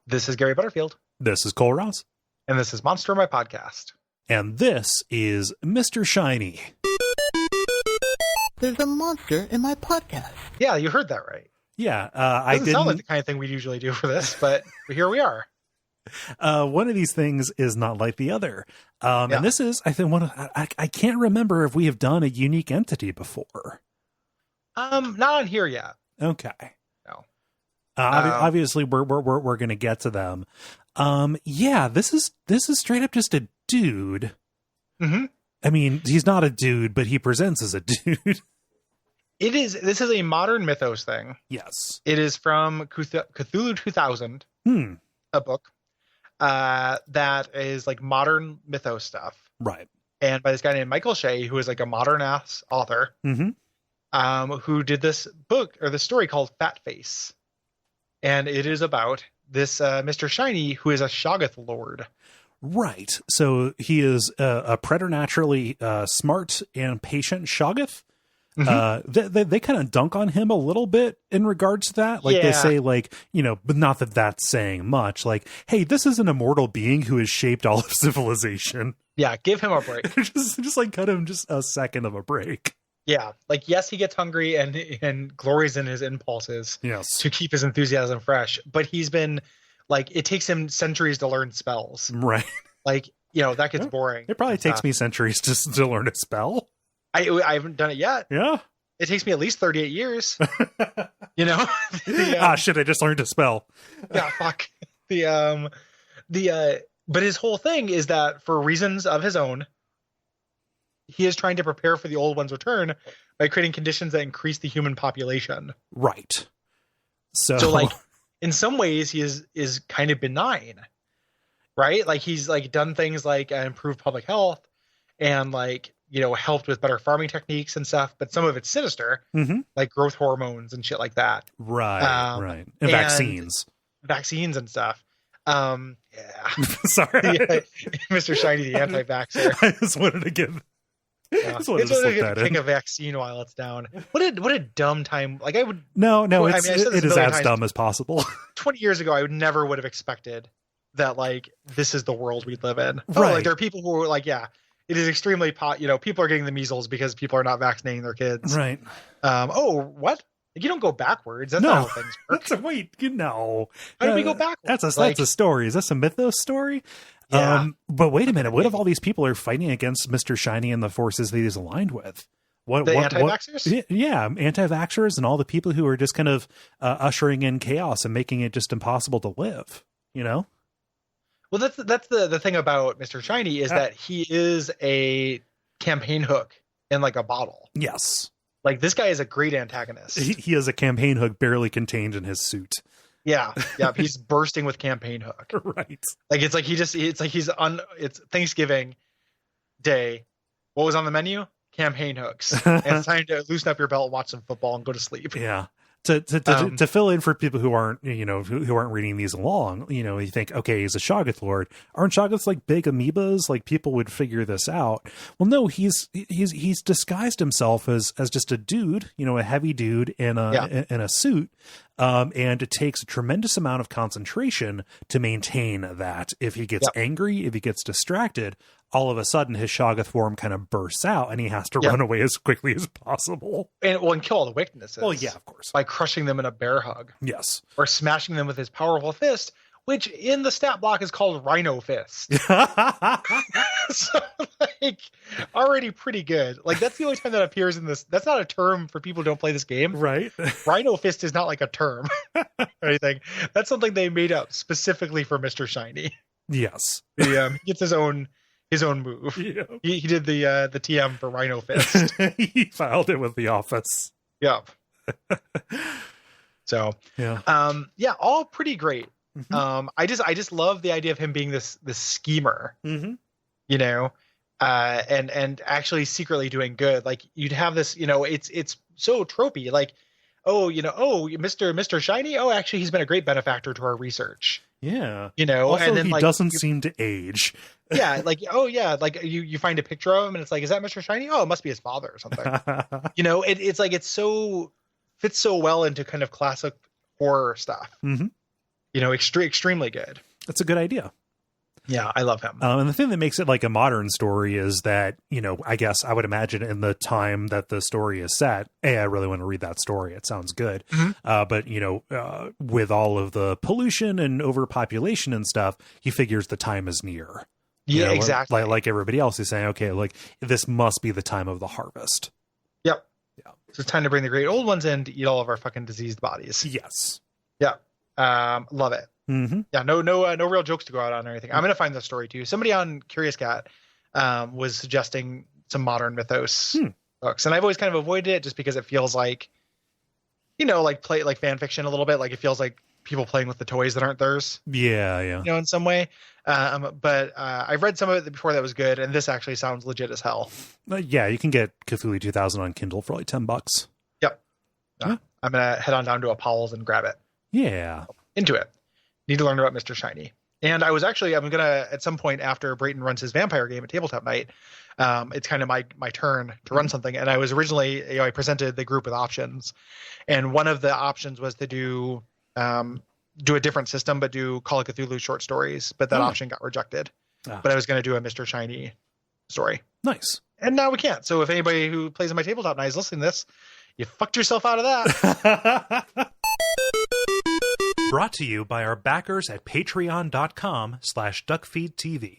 This is Gary Butterfield. This is Cole Ross. And this is Monster My Podcast. And this is Mr. Shiny. There's a monster in my podcast. Yeah, you heard that right. Yeah, I didn't sound like the kind of thing we usually do for this, but here we are. One of these things is not like the other. And this is, I think, I can't remember if we have done a unique entity before. Not on here yet. Okay. No. Obviously, we're going to get to them. This is straight up just a dude. Mm-hmm. I mean, he's not a dude, but he presents as a dude. This is a modern mythos thing. Yes. It is from Cthulhu 2000, a book that is like modern mythos stuff. Right. And by this guy named Michael Shea, who is like a modern ass author, who did this book or the story called Fat Face. And it is about this Mr. Shiny, who is a Shoggoth lord. Right. So he is a preternaturally smart and patient Shoggoth. They kind of dunk on him a little bit in regards to that. Like they say, like, but not that that's saying much. Like, hey, this is an immortal being who has shaped all of civilization. Yeah, give him a break. just like cut him just a second of a break. Yeah, like, yes, he gets hungry and glories in his impulses to keep his enthusiasm fresh. But he's been, like, it takes him centuries to learn spells. Right. Like, that gets boring. It probably takes me centuries to learn a spell. I haven't done it yet. Yeah. It takes me at least 38 years. Shit, I just learned a spell. Yeah, fuck. But his whole thing is that for reasons of his own, he is trying to prepare for the old one's return by creating conditions that increase the human population. Right. So like, in some ways he is kind of benign, right? Like, he's like done things like improve public health and like, helped with better farming techniques and stuff, but some of it's sinister, like growth hormones and shit like that. Right. Right. And vaccines and stuff. Sorry. Mr. Shiny, the anti-vaxxer. I just wanted to give. It's one to take a vaccine while it's down. What a dumb time! Like, I would it is as dumb as possible. 20 years ago, I would have expected that, like, this is the world we live in. Right. Like, there are people who are like, yeah, it is extremely people are getting the measles because people are not vaccinating their kids. Right. What? You don't go backwards. That's not how things work. How do we go backwards? That's a story. Is this a mythos story? Yeah. But wait a minute. What if all these people are fighting against Mr. Shiny and the forces that he's aligned with? Anti-vaxxers? Yeah, anti-vaxxers and all the people who are just kind of ushering in chaos and making it just impossible to live. Well, that's the thing about Mr. Shiny is that he is a campaign hook in like a bottle. Yes. Like, this guy is a great antagonist. He is a campaign hook barely contained in his suit. Yeah. He's bursting with campaign hook. Right. Like, it's Thanksgiving Day. What was on the menu? Campaign hooks. And it's time to loosen up your belt, watch some football, and go to sleep. Yeah. To fill in for people who aren't, who aren't reading these along, you think, okay, he's a Shoggoth lord. Aren't Shoggoths like big amoebas? Like, people would figure this out. Well, no, he's disguised himself as just a dude, a heavy dude in a suit. And it takes a tremendous amount of concentration to maintain that. If he gets angry, if he gets distracted, all of a sudden his Shoggoth form kind of bursts out and he has to run away as quickly as possible. And kill all the weaknesses. Well, yeah, of course. By crushing them in a bear hug. Yes. Or smashing them with his powerful fist, which in the stat block is called Rhino Fist. So, like, already pretty good. Like, that's the only time that appears in this. That's not a term for people who don't play this game. Right. Rhino Fist is not like a term or anything. That's something they made up specifically for Mr. Shiny. Yes. He gets his own move. Yeah. He did the TM for Rhino Fist. He filed it with the office. Yep. So, all pretty great. Mm-hmm. I just love the idea of him being this schemer, and actually secretly doing good. Like, you'd have this, it's so tropey. Like, Mr. Shiny. Oh, actually, he's been a great benefactor to our research. Yeah. Also, and then, he doesn't seem to age. Yeah. Like, like you find a picture of him and it's like, is that Mr. Shiny? Oh, it must be his father or something. It's so fits so well into kind of classic horror stuff. Mm-hmm. extremely good. That's a good idea. Yeah, I love him. And the thing that makes it like a modern story is that, I guess I would imagine in the time that the story is set, I really want to read that story. It sounds good. But, with all of the pollution and overpopulation and stuff, he figures the time is near. Yeah, exactly. Like everybody else is saying, okay, like this must be the time of the harvest. Yep. Yeah. So it's time to bring the great old ones in to eat all of our fucking diseased bodies. Yes. Yeah. Love it. Mm-hmm. Yeah. No real jokes to go out on or anything. I'm going to find this story too. Somebody on Curious Cat was suggesting some modern mythos books. And I've always kind of avoided it just because it feels like, like fan fiction a little bit. Like it feels like people playing with the toys that aren't theirs. Yeah. In some way. But I've read some of it before that was good. And this actually sounds legit as hell. Yeah. You can get Cthulhu 2000 on Kindle for like $10. Yep. Yeah. I'm going to head on down to a Powell's and grab it. Yeah. Into it. Need to learn about Mr. Shiny. And I'm going to, at some point after Brayton runs his vampire game at Tabletop Night, it's kind of my turn to run something. And I was originally, I presented the group with options. And one of the options was to do a different system, but do Call of Cthulhu short stories. But that option got rejected. But I was going to do a Mr. Shiny story. Nice. And now we can't. So if anybody who plays in my Tabletop Night is listening to this, you fucked yourself out of that. Brought to you by our backers at patreon.com/duckfeed.tv.